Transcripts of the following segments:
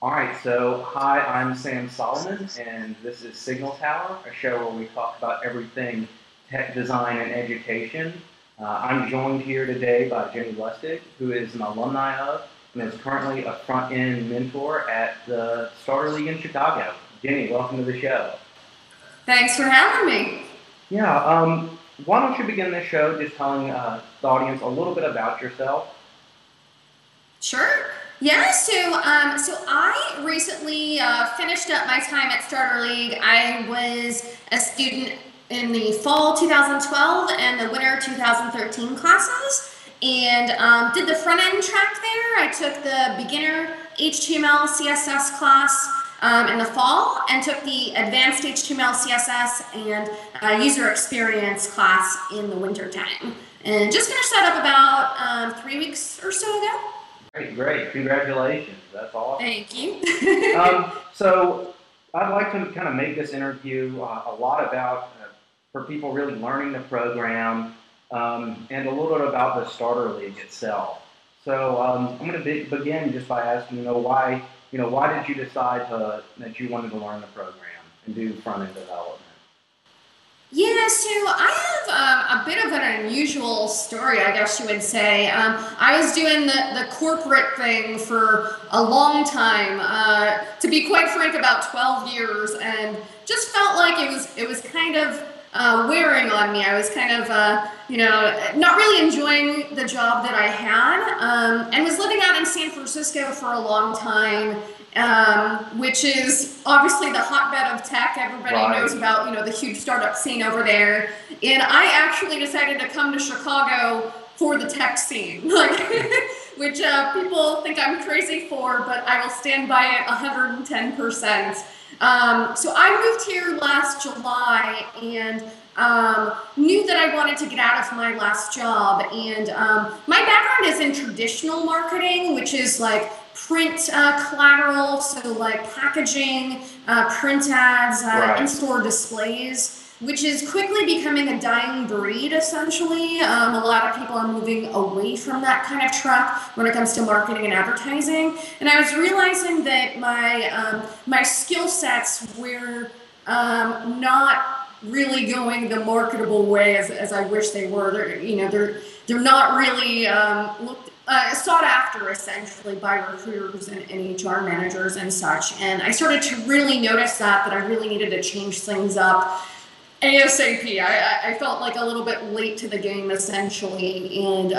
All right, so hi, I'm Sam Solomon, and this is Signal Tower, a show where we talk about everything tech design and education. I'm joined here today by Jenny Lustig, who is an alumni of and is currently a front-end mentor at the Starter League in Chicago. Jenny, welcome to the show. Thanks for having me. Yeah, why don't you begin this show just telling the audience a little bit about yourself? Sure. Yeah, so I recently finished up my time at Starter League. I was a student in the fall 2012 and the winter 2013 classes, and did the front end track there. I took the beginner HTML CSS class in the fall and took the advanced HTML CSS and user experience class in the winter time. And just finished that up about 3 weeks or so ago. Great. Congratulations. That's awesome. Thank you. So I'd like to kind of make this interview a lot about, for people really learning the program and a little bit about the Starter League itself. So I'm going to begin just by asking, why did you decide that you wanted to learn the program and do front-end development? Yeah, so I have a bit of an unusual story, I guess you would say. I was doing the corporate thing for a long time, to be quite frank, about 12 years, and just felt like it was kind of wearing on me. I was kind of, not really enjoying the job that I had, and was living out in San Francisco for a long time. Which is obviously the hotbed of tech. Everybody knows about, the huge startup scene over there. And I actually decided to come to Chicago for the tech scene, which people think I'm crazy for, but I will stand by it 110%. So I moved here last July and knew that I wanted to get out of my last job. And my background is in traditional marketing, which is like print collateral, so like packaging, print ads, in-store displays, which is quickly becoming a dying breed, essentially. A lot of people are moving away from that kind of track when it comes to marketing and advertising. And I was realizing that my skill sets were not really going the marketable way as I wish they were. They're not really sought after, essentially, by recruiters and HR managers and such. And I started to really notice that I really needed to change things up ASAP. I felt like a little bit late to the game, essentially, and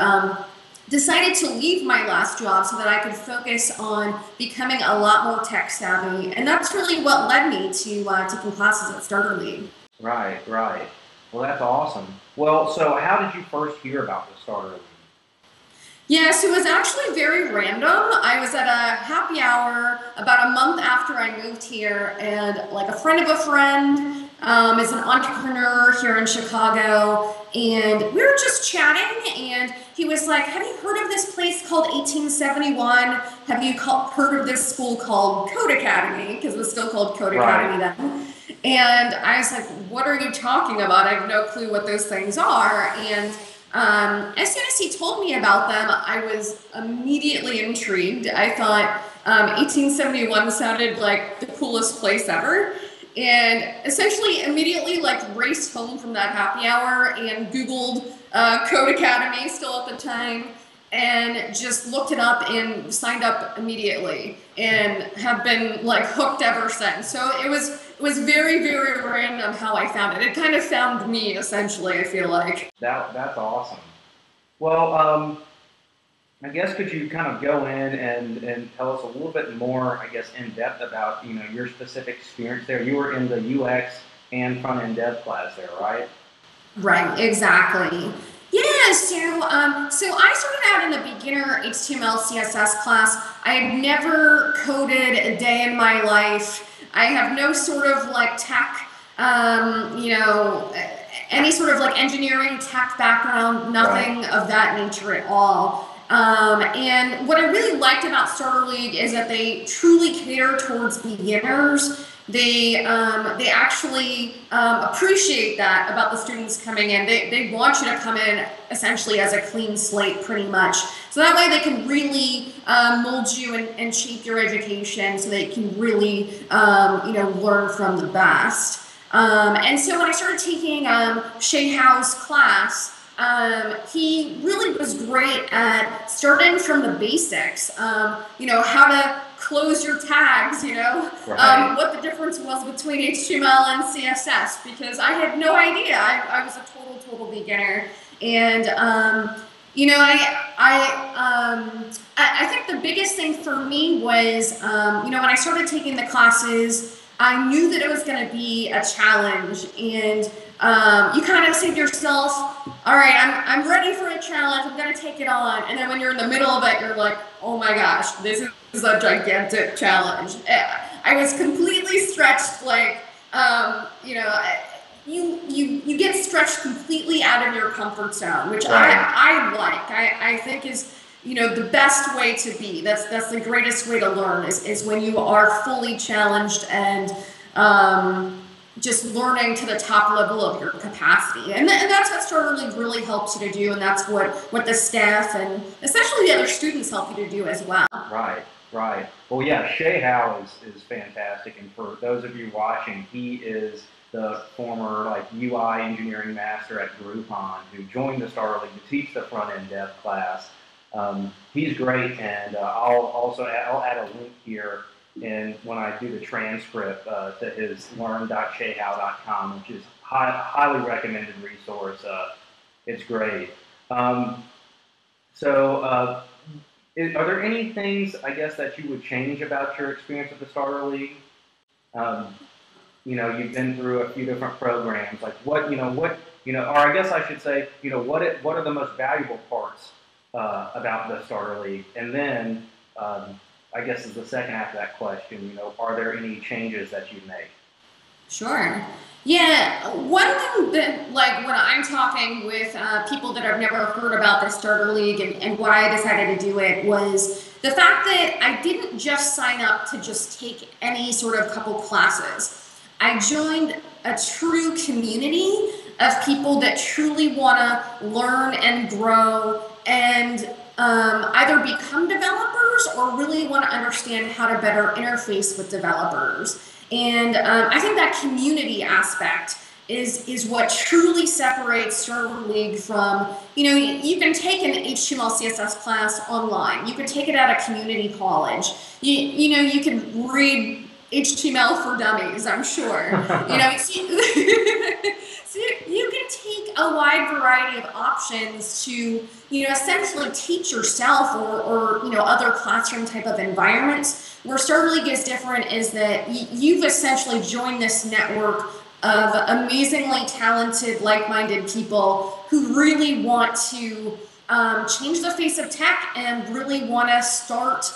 decided to leave my last job so that I could focus on becoming a lot more tech savvy. And that's really what led me to taking classes at Starter League. Right. Well, that's awesome. Well, so how did you first hear about the Starter League? Yes, it was actually very random. I was at a happy hour about a month after I moved here, and like a friend of a friend is an entrepreneur here in Chicago, and we were just chatting, and he was like, "Have you heard of this place called 1871? Have you heard of this school called Code Academy?" Because it was still called Code Academy then. And I was like, "What are you talking about? I have no clue what those things are." And as soon as he told me about them, I was immediately intrigued. I thought 1871 sounded like the coolest place ever. And essentially immediately raced home from that happy hour and Googled Code Academy, still at the time, and just looked it up and signed up immediately and have been hooked ever since. So it was very, very random how I found it. It kind of found me, essentially, I feel like. That's awesome. Well, I guess could you kind of go in and tell us a little bit more, I guess, in depth about your specific experience there? You were in the UX and front end dev class there, right? Right, exactly. Yeah, so I started out in the beginner HTML CSS class. I had never coded a day in my life. I have no sort of tech, any sort of engineering tech background, nothing of that nature at all. And what I really liked about Starter League is that they truly cater towards beginners. they actually appreciate that about the students coming in. They want you to come in essentially as a clean slate, pretty much. So that way they can really mold you and shape your education, so they can really learn from the best. And so when I started taking Shay Howe's class, he really was great at starting from the basics. How to close your tags, Right. what the difference was between HTML and CSS, because I had no idea. I was a total beginner. And, I think the biggest thing for me was, when I started taking the classes, I knew that it was going to be a challenge, and you kind of say to yourself, all right, I'm ready for a challenge, I'm going to take it on. And then when you're in the middle of it, you're like, oh my gosh, this is a gigantic challenge. I was completely stretched, like, you get stretched completely out of your comfort zone, which Right. I think is, the best way to be. That's the greatest way to learn is when you are fully challenged and just learning to the top level of your capacity. And that's what Starter League really helps you to do, and that's what the staff and especially the other students help you to do as well. Right. Right. Well, yeah, Shay Howe is fantastic, and for those of you watching, he is the former UI engineering master at Groupon who joined the Starter League to teach the front end dev class. He's great, and I'll add a link here when I do the transcript to his learn.shayhowe.com, which is highly recommended resource. It's great. Are there any things, I guess, that you would change about your experience with the Starter League? You've been through a few different programs. Like or I guess I should say, what are the most valuable parts about the Starter League? And then, I guess is the second half of that question, are there any changes that you'd make? Sure. Yeah, one thing that, when I'm talking with people that have never heard about the Starter League and why I decided to do it, was the fact that I didn't just sign up to just take any sort of couple classes. I joined a true community of people that truly want to learn and grow and either become developers or really want to understand how to better interface with developers. And I think that community aspect is what truly separates Starter League from, you can take an HTML, CSS class online. You can take it at a community college. You can read HTML for Dummies, I'm sure. So you can take a wide variety of options to, essentially teach yourself or other classroom type of environments. Where Starter League is different is that you've essentially joined this network of amazingly talented, like-minded people who really want to change the face of tech and really want to start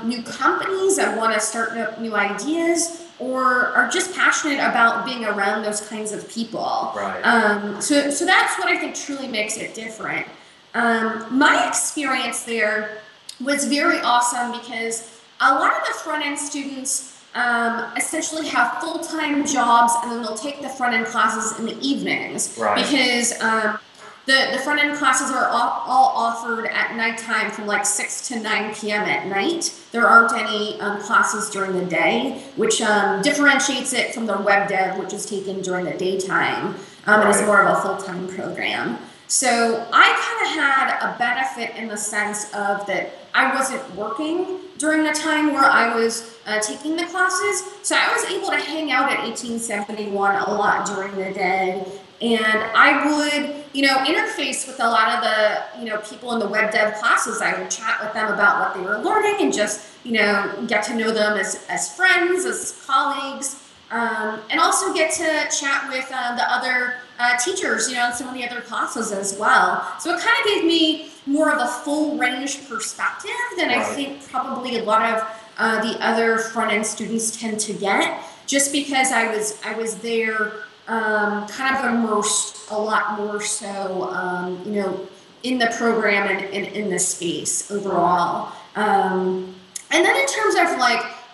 new companies and want to start new ideas, or are just passionate about being around those kinds of people. Right. So that's what I think truly makes it different. My experience there was very awesome because a lot of the front-end students essentially have full-time jobs, and then they'll take the front-end classes in the evenings. Right. Because the front-end classes are all offered at nighttime from 6 to 9 p.m. at night. There aren't any classes during the day, which differentiates it from the web dev, which is taken during the daytime. Right. It is more of a full-time program. So I kind of had a benefit in the sense of that I wasn't working during the time where I was taking the classes. So I was able to hang out at 1871 a lot during the day. And I would, interface with a lot of the, people in the web dev classes. I would chat with them about what they were learning and just, get to know them as friends, as colleagues, and also get to chat with the other teachers, in some of the other classes as well. So it kind of gave me more of a full range perspective than I think probably a lot of the other front-end students tend to get, just because I was there kind of immersed a lot more so, in the program and in the space overall. And then in terms of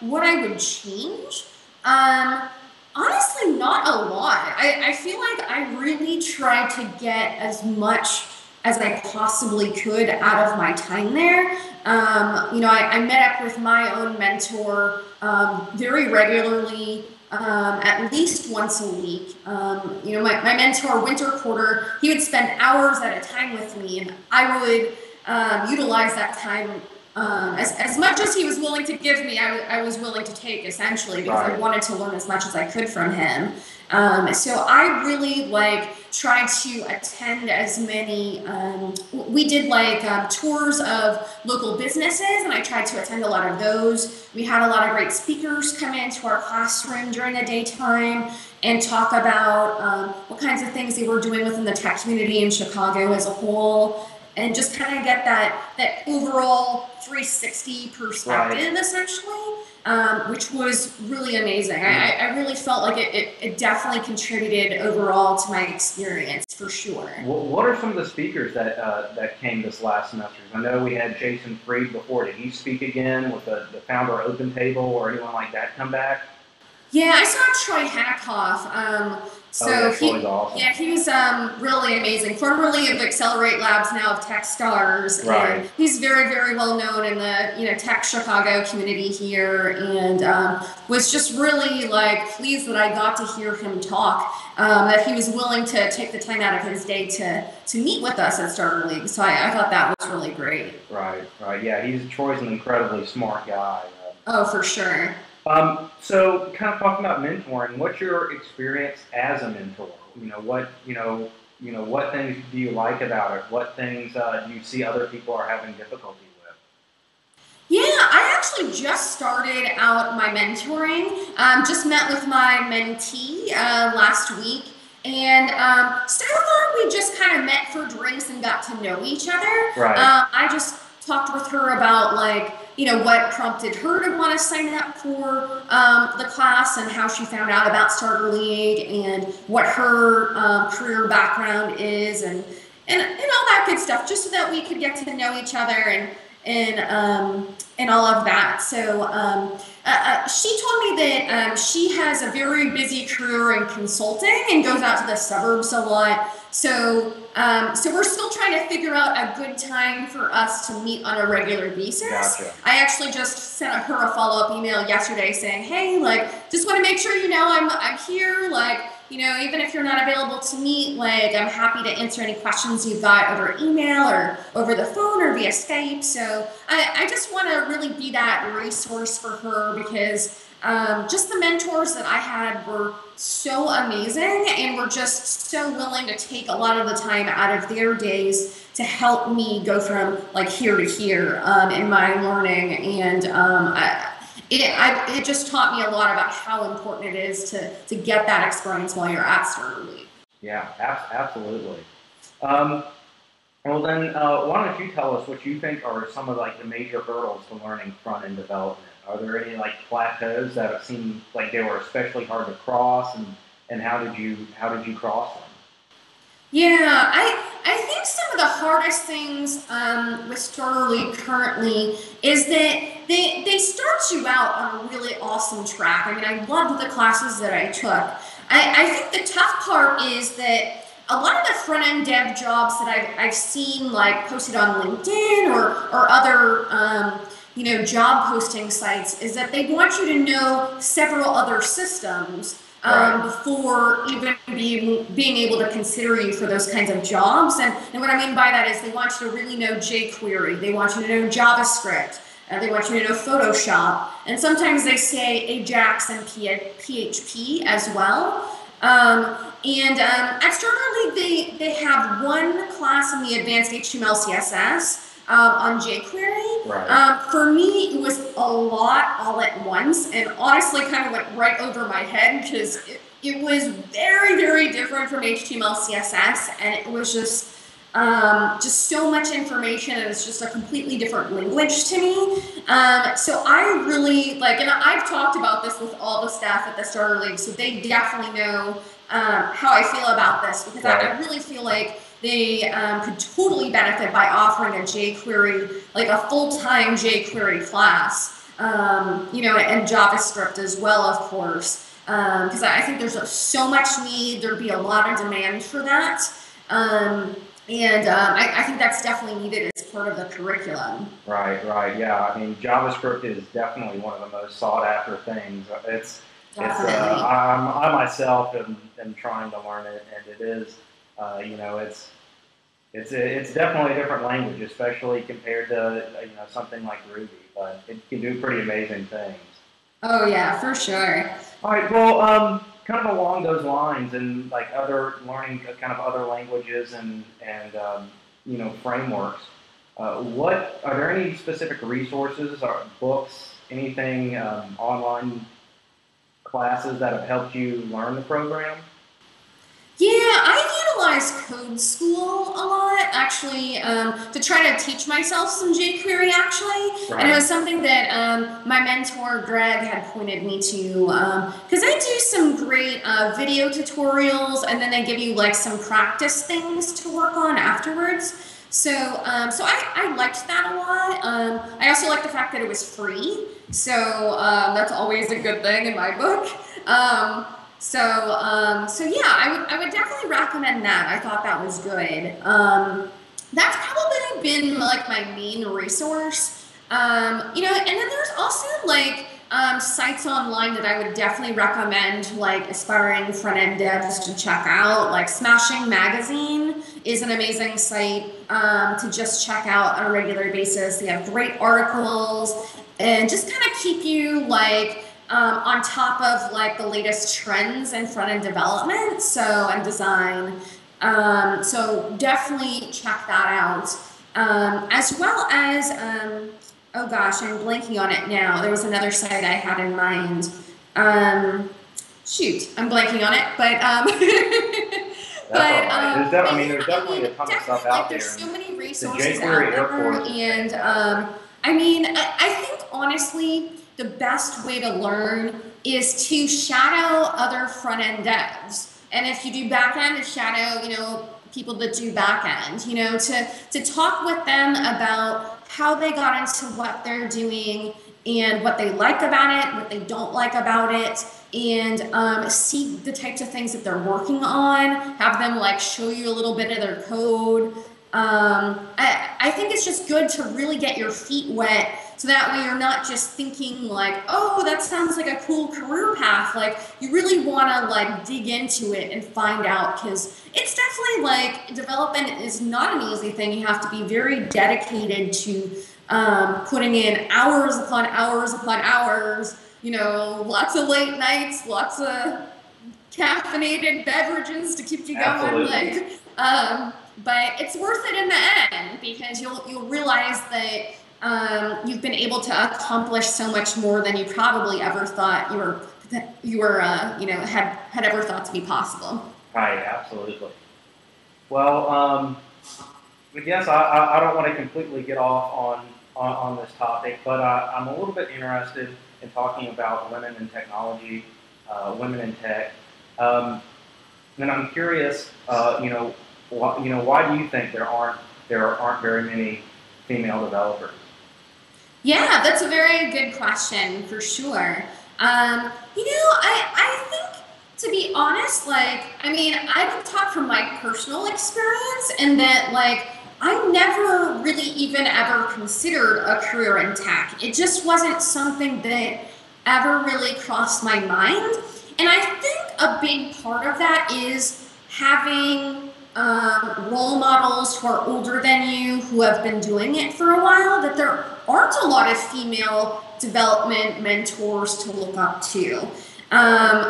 what I would change, Um, Honestly, not a lot. I feel like I really tried to get as much as I possibly could out of my time there. I met up with my own mentor very regularly, at least once a week. My mentor, Winter Quarter, he would spend hours at a time with me, and I would utilize that time as much as he was willing to give me, I was willing to take, essentially, because I wanted to learn as much as I could from him. So I really tried to attend as many. We did tours of local businesses, and I tried to attend a lot of those. We had a lot of great speakers come into our classroom during the daytime and talk about what kinds of things they were doing within the tech community in Chicago as a whole, and just kind of get that overall 360 perspective, essentially, which was really amazing. I really felt like it definitely contributed overall to my experience, for sure. What are some of the speakers that came this last semester? I know we had Jason Fried before. Did he speak again with the founder Open Table or anyone like that come back? Yeah, I saw Troy Hackoff. Troy's awesome. Yeah, he was really amazing. Formerly of Accelerate Labs, now of TechStars. Right. And he's very, very well known in the Tech Chicago community here, and was just really pleased that I got to hear him talk. That he was willing to take the time out of his day to meet with us at Starter League. So I thought that was really great. Right. Yeah, Troy's an incredibly smart guy. Oh, for sure. So kind of talking about mentoring, what's your experience as a mentor? What things do you like about it? What things do you see other people are having difficulty with? Yeah, I actually just started out my mentoring. Just met with my mentee last week. And so far, we just kind of met for drinks and got to know each other. Right. I just talked with her about what prompted her to want to sign up for the class, and how she found out about Starter League, and what her career background is, and all that good stuff, just so that we could get to know each other and all of that. So she told me that she has a very busy career in consulting and goes out to the suburbs a lot. So we're still trying to figure out a good time for us to meet on a regular basis. Gotcha. I actually just sent her a follow-up email yesterday saying, hey, just want to make sure I'm here, even if you're not available to meet, I'm happy to answer any questions you've got over email or over the phone or via Skype. So I just want to really be that resource for her, because just the mentors that I had were so amazing, and were just so willing to take a lot of the time out of their days to help me go from here to here in my learning. And it just taught me a lot about how important it is to get that experience while you're at Starter League. Yeah, absolutely. Well then, why don't you tell us what you think are some of the major hurdles to learning front-end development? Are there any plateaus that seem like they were especially hard to cross, and how did you cross them? Yeah, I think some of the hardest things with Starter League currently is that they start you out on a really awesome track. I mean, I loved the classes that I took. I think the tough part is that a lot of the front-end dev jobs that I've seen posted on LinkedIn or other job posting sites is that they want you to know several other systems before even being able to consider you for those kinds of jobs. And what I mean by that is they want you to really know jQuery, they want you to know JavaScript, they want you to know Photoshop, and sometimes they say Ajax and PHP as well. At Starter League, they have one class in the advanced HTML CSS on jQuery. Right. For me, it was a lot all at once, and honestly kind of went right over my head, because it was very, very different from HTML CSS, and it was just so much information, and it's just a completely different language to me. So I really and I've talked about this with all the staff at the Starter League, so they definitely know how I feel about this, because I really feel like they could totally benefit by offering a jQuery, a full-time jQuery class. and JavaScript as well, of course, because I think there's so much need. There'd be a lot of demand for that. I think that's definitely needed as part of the curriculum. Right, yeah. I mean, JavaScript is definitely one of the most sought after things. I myself am trying to learn it, and it is, it's definitely a different language, especially compared to something like Ruby. But it can do pretty amazing things. Oh yeah, for sure. All right. Well, kind of along those lines, and like other learning, kind of other languages and frameworks. What are there any specific resources or books, anything online classes that have helped you learn the program? Yeah, I utilize Code School a lot, actually, to try to teach myself some jQuery, actually. Right. And it was something that my mentor, Greg, had pointed me to, because they do some great video tutorials, and then they give you, like, some practice things to work on afterwards. So I liked that a lot. I also like the fact that it was free, so that's always a good thing in my book. So yeah, I would definitely recommend that. I thought that was good. That's probably been like my main resource. And then there's also like sites online that I would definitely recommend like aspiring front-end devs to check out. Like Smashing Magazine is an amazing site to just check out on a regular basis. They have great articles and just kind of keep you like on top of like the latest trends in front-end development, and design. So definitely check that out. As well as, oh gosh, I'm blanking on it now. There was another site I had in mind. Shoot, I'm blanking on it, but That's all right. There's definitely a ton of stuff out there. There's so many resources out there, and I think honestly, the best way to learn is to shadow other front-end devs. And if you do back-end, to shadow, people that do back-end, to talk with them about how they got into what they're doing and what they like about it, what they don't like about it, and see the types of things that they're working on, have them like show you a little bit of their code. I think it's just good to really get your feet wet, so that way you're not just thinking like, oh, that sounds like a cool career path. Like, you really want to like dig into it and find out, because it's definitely like development is not an easy thing. You have to be very dedicated to putting in hours upon hours upon hours, lots of late nights, lots of caffeinated beverages to keep you going. Absolutely. But it's worth it in the end, because you'll realize that you've been able to accomplish so much more than you probably ever thought had ever thought to be possible. Right, absolutely. Well, I guess I don't want to completely get off on this topic, but I'm a little bit interested in talking about women in technology, women in tech. And I'm curious, why do you think there aren't very many female developers? Yeah, that's a very good question, for sure. I think, to be honest, I can talk from my personal experience, in that, I never really even ever considered a career in tech. It just wasn't something that ever really crossed my mind. And I think a big part of that is having role models who are older than you, who have been doing it for a while, that there aren't a lot of female development mentors to look up to.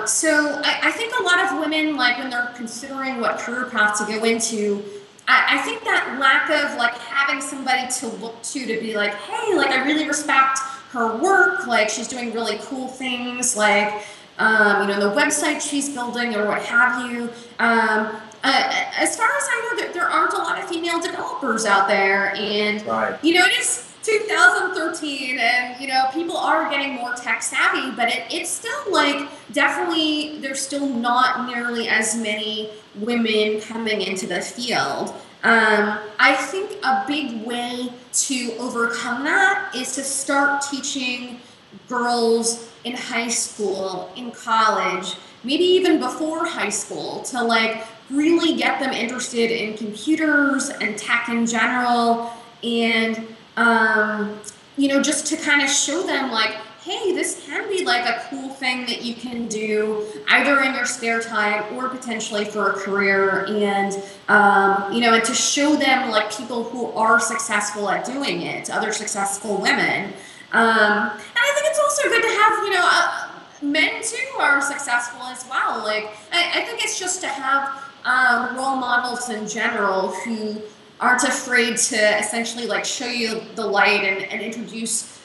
So I think a lot of women, when they're considering what career path to go into, I think that lack of having somebody to look to be like, hey, I really respect her work, she's doing really cool things, the website she's building or what have you. As far as I know, there aren't a lot of female developers out there, and right. It is 2013, and people are getting more tech savvy, but it's still definitely there's still not nearly as many women coming into the field. I think a big way to overcome that is to start teaching girls in high school, in college, maybe even before high school, to like really get them interested in computers and tech in general, and you know, just to kind of show them like, hey, this can be like a cool thing that you can do either in your spare time or potentially for a career, and you know, and to show them like people who are successful at doing it, other successful women. And I think it's also good to have, you know, men too are successful as well. Like, I think it's just to have role models in general who aren't afraid to essentially like show you the light, and introduce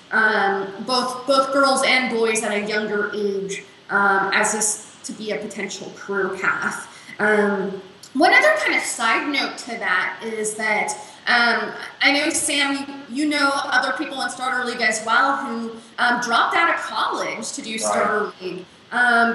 both girls and boys at a younger age as this to be a potential career path. One other kind of side note to that is that I know, Sam, you know other people in Starter League as well who dropped out of college to do Starter League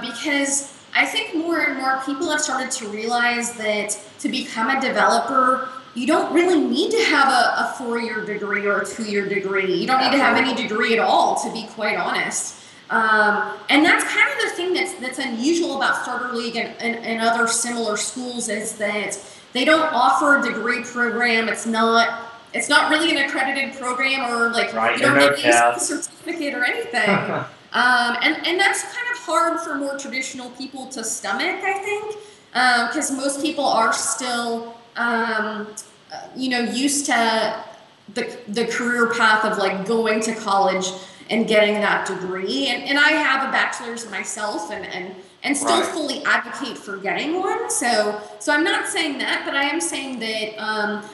because I think more and more people have started to realize that to become a developer, you don't really need to have a 4-year degree or a 2-year degree. You don't need to have any degree at all, to be quite honest. And that's kind of the thing that's unusual about Starter League and other similar schools, is that they don't offer a degree program. It's not really an accredited program, or like you don't get a certificate or anything. And that's kind of hard for more traditional people to stomach, I think, because most people are still you know, used to the career path of like going to college and getting that degree. And I have a bachelor's myself, and still fully advocate for getting one. So I'm not saying that, but I am saying that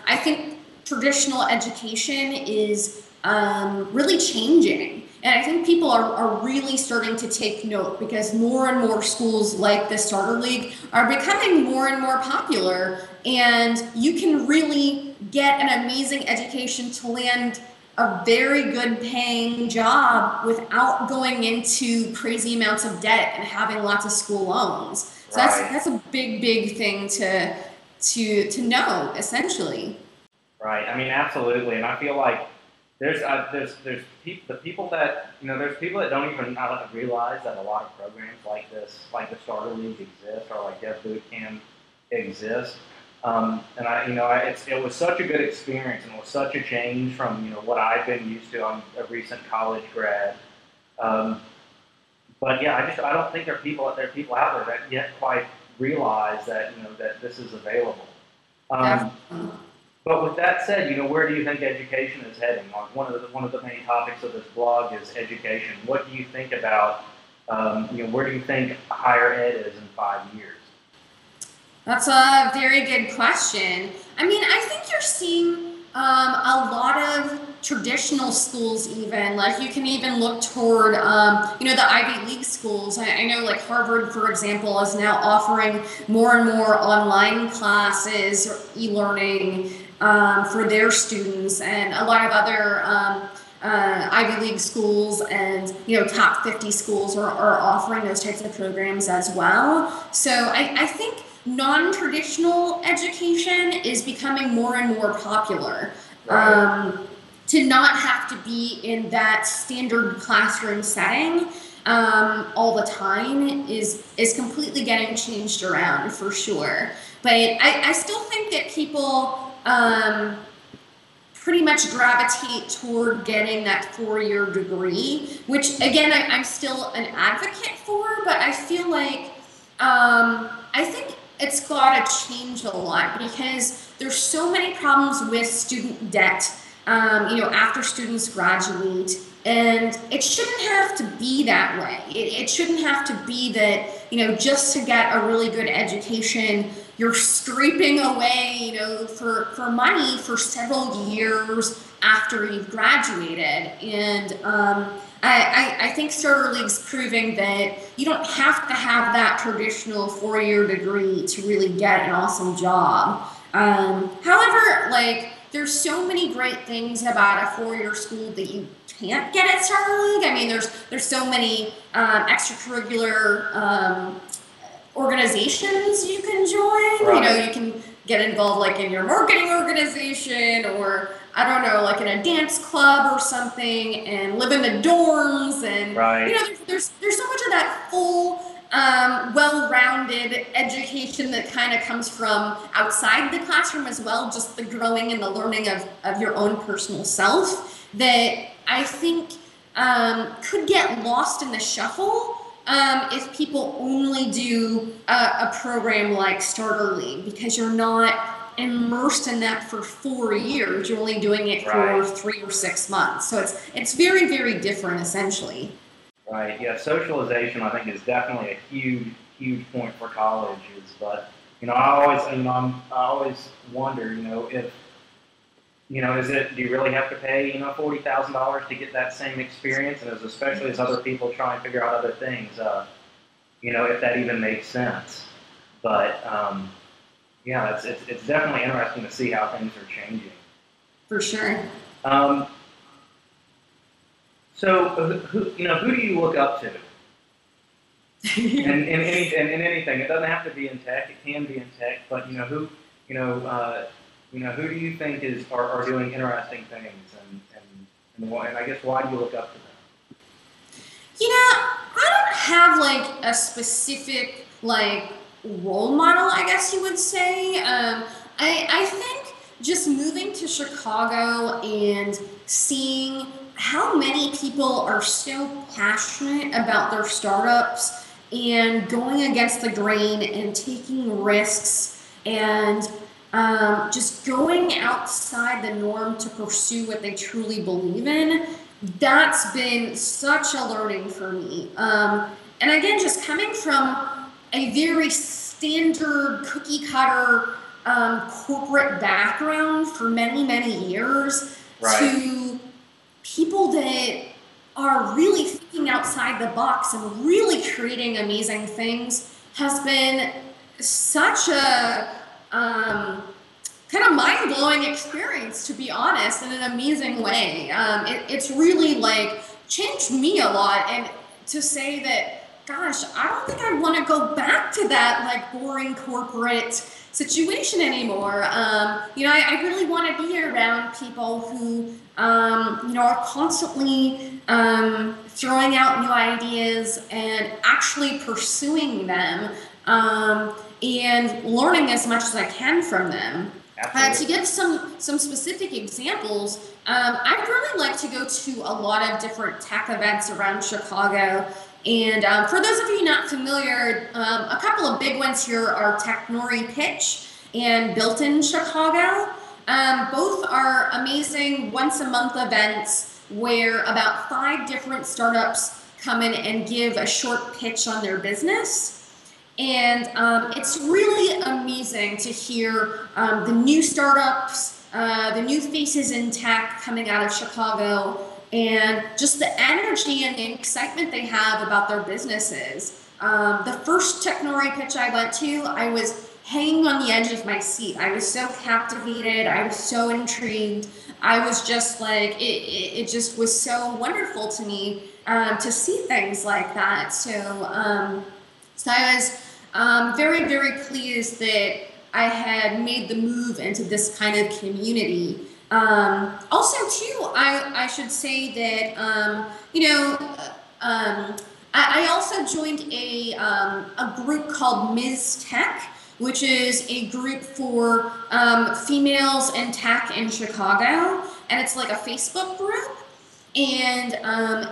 I think traditional education is really changing. And I think people are really starting to take note, because more and more schools like the Starter League are becoming more and more popular, and you can really get an amazing education to land a very good paying job without going into crazy amounts of debt and having lots of school loans. So that's a big thing to know, essentially. Right. I mean, absolutely. And I feel like there's people that, you know, there's people that don't even realize that a lot of programs like this, like the Starter League, exist, or like Dev Bootcamp exist. And it was such a good experience, and it was such a change from, you know, what I've been used to. I'm a recent college grad, but yeah, I don't think there are people out there that yet quite realize that, you know, that this is available. But with that said, you know, where do you think education is heading? Like one of the main topics of this blog is education. What do you think about, you know, where do you think higher ed is in 5 years? That's a very good question. I mean, I think you're seeing a lot of traditional schools, even like you can even look toward you know, the Ivy League schools. I know like Harvard, for example, is now offering more and more online classes or e-learning for their students, and a lot of other Ivy League schools and, you know, top 50 schools are offering those types of programs as well. So I think non-traditional education is becoming more and more popular. To not have to be in that standard classroom setting all the time is completely getting changed around, for sure. But I still think that people pretty much gravitate toward getting that 4-year degree, which again I'm still an advocate for, but I feel like I think it's got to change a lot, because there's so many problems with student debt, you know, after students graduate, and it shouldn't have to be that way. It shouldn't have to be that, you know, just to get a really good education, you're scraping away, you know, for money for several years after you've graduated. And I think Starter League's proving that you don't have to have that traditional 4-year degree to really get an awesome job. However, like, there's so many great things about a 4-year school that you can't get at Starter League. I mean, there's so many extracurricular organizations you can join. You know, you can get involved like in your marketing organization, or I don't know, like in a dance club or something, and live in the dorms, and Right. you know, there's so much of that full, well-rounded education that kind of comes from outside the classroom as well, just the growing and the learning of your own personal self that I think could get lost in the shuffle if people only do a program like Starter League, because you're not immersed in that for 4 years. You're only doing it for 3 or 6 months. So it's very, very different essentially. Right. Yeah. Socialization, I think, is definitely a huge point for colleges. But I always wonder, if do you really have to pay, $40,000 to get that same experience? And especially as other people try and figure out other things, if that even makes sense. But yeah, it's definitely interesting to see how things are changing. For sure. So who do you look up to? in anything, it doesn't have to be in tech. It can be in tech, but who do you think are doing interesting things, and I guess why do you look up to them? I don't have like a specific like role model, I guess you would say. I think just moving to Chicago and seeing how many people are so passionate about their startups and going against the grain and taking risks and just going outside the norm to pursue what they truly believe in, that's been such a learning for me. And again, just coming from a very standard cookie cutter corporate background for many, many years to people that are really thinking outside the box and really creating amazing things has been such a kind of mind-blowing experience, to be honest, in an amazing way. It's really like changed me a lot, and to say that, gosh, I don't think I want to go back to that like boring corporate situation anymore. I really want to be around people who are constantly throwing out new ideas and actually pursuing them and learning as much as I can from them. To give some specific examples, I'd really like to go to a lot of different tech events around Chicago. And for those of you not familiar, a couple of big ones here are Technori Pitch and Built in Chicago. Both are amazing once-a-month events where about 5 different startups come in and give a short pitch on their business. And it's really amazing to hear the new startups, the new faces in tech coming out of Chicago, and just the energy and the excitement they have about their businesses. The first Technori pitch I went to, I was hanging on the edge of my seat. I was so captivated. I was so intrigued. I was just like, it just was so wonderful to me to see things like that. So I was very, very pleased that I had made the move into this kind of community. Also, too, I should say that, I also joined a group called Ms. Tech, which is a group for females in tech in Chicago. And it's like a Facebook group. And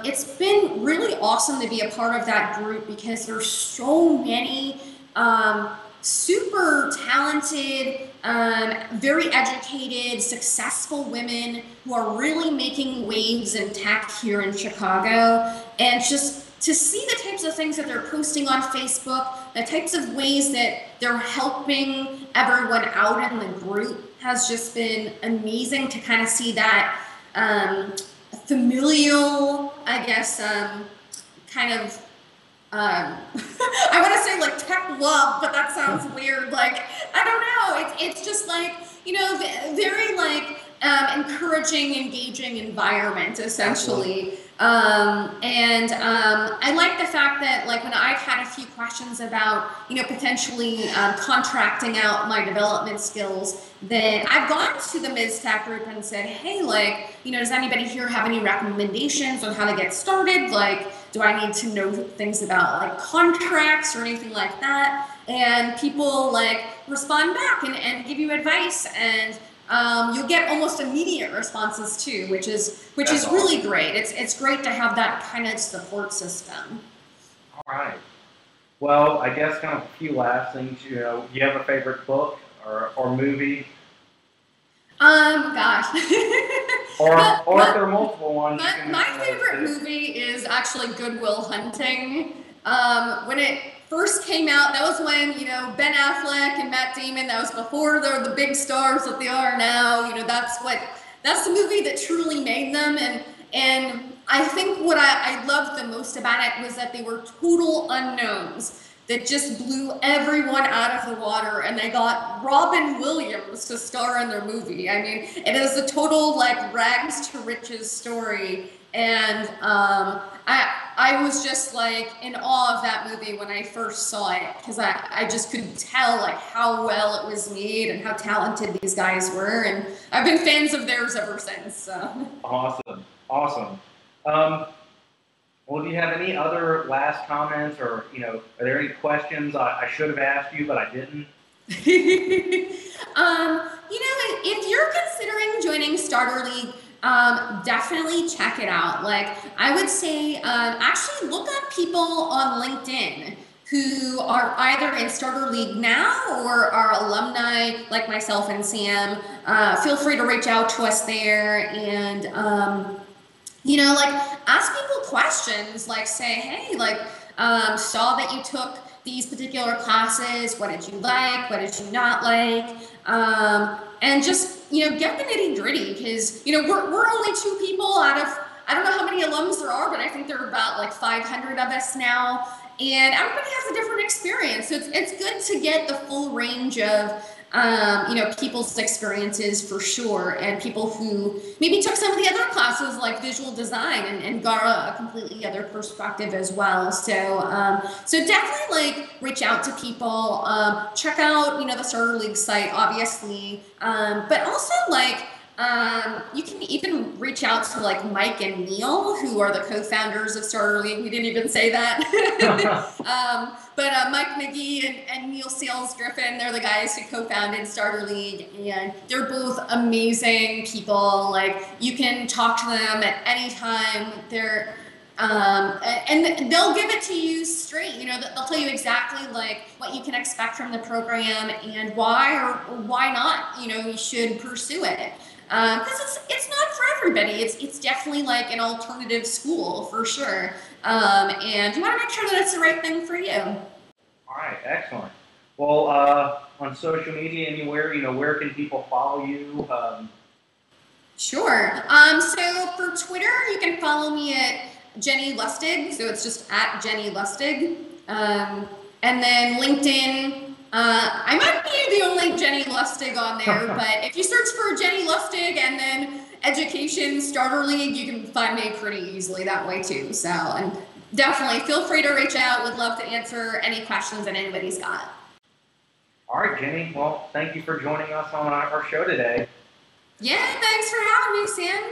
it's been really awesome to be a part of that group because there's so many super talented, very educated, successful women who are really making waves in tech here in Chicago. And just to see the types of things that they're posting on Facebook, the types of ways that they're helping everyone out in the group has just been amazing to kind of see that familial, I guess, kind of, I want to say like tech love, but that sounds weird. Like, I don't know. It's just like, very like encouraging, engaging environment, essentially. I like the fact that, like, when I've had a few questions about, potentially contracting out my development skills, that I've gone to the MizTech group and said, hey, like, does anybody here have any recommendations on how to get started? Like, do I need to know things about like contracts or anything like that? And people like respond back and give you advice, and you'll get almost immediate responses too, which is really great. It's great to have that kind of support system. All right. Well, I guess kind of a few last things. You have a favorite book or movie? Gosh. or if there are multiple ones. My favorite movie is actually Good Will Hunting. When it first came out, that was when, Ben Affleck and Matt Damon, that was before they were the big stars that they are now. That's the movie that truly made them. And I think what I loved the most about it was that they were total unknowns that just blew everyone out of the water, and they got Robin Williams to star in their movie. I mean, it is a total like rags to riches story, and I was just like in awe of that movie when I first saw it, because I just could tell like how well it was made and how talented these guys were, and I've been fans of theirs ever since. So. Awesome. Well, do you have any other last comments, or are there any questions I should have asked you but I didn't? If you're considering joining Starter League, definitely check it out. Like, I would say, actually look up people on LinkedIn who are either in Starter League now or are alumni like myself and Sam. Feel free to reach out to us there, and ask people questions, like say, hey, like, saw that you took these particular classes. What did you like? What did you not like? And just, get the nitty gritty, because, we're only 2 people out of, I don't know how many alums there are, but I think there are about like 500 of us now. And everybody has a different experience. So it's good to get the full range of, people's experiences for sure, and people who maybe took some of the other classes like visual design and got a completely other perspective as well. So definitely like reach out to people, check out, the Starter League site, obviously, but also like, you can even reach out to like Mike and Neil, who are the co-founders of Starter League. We didn't even say that. But Mike McGee and Neil Sales Griffin, they're the guys who co-founded Starter League, and they're both amazing people. Like, you can talk to them at any time. They're and they'll give it to you straight. They'll tell you exactly like what you can expect from the program and why or why not. You should pursue it. Because it's not for everybody. It's definitely like an alternative school for sure. And you want to make sure that it's the right thing for you. All right, excellent. Well, on social media, anywhere, where can people follow you? Sure. So for Twitter, you can follow me at Jenny Lustig. So it's just at Jenny Lustig. And then LinkedIn. I might be the only Jenny Lustig on there, but if you search for Jenny Lustig and then Education Starter League, you can find me pretty easily that way too. So, and definitely feel free to reach out. Would love to answer any questions that anybody's got. All right, Jenny. Well, thank you for joining us on our show today. Yeah, thanks for having me, Sam.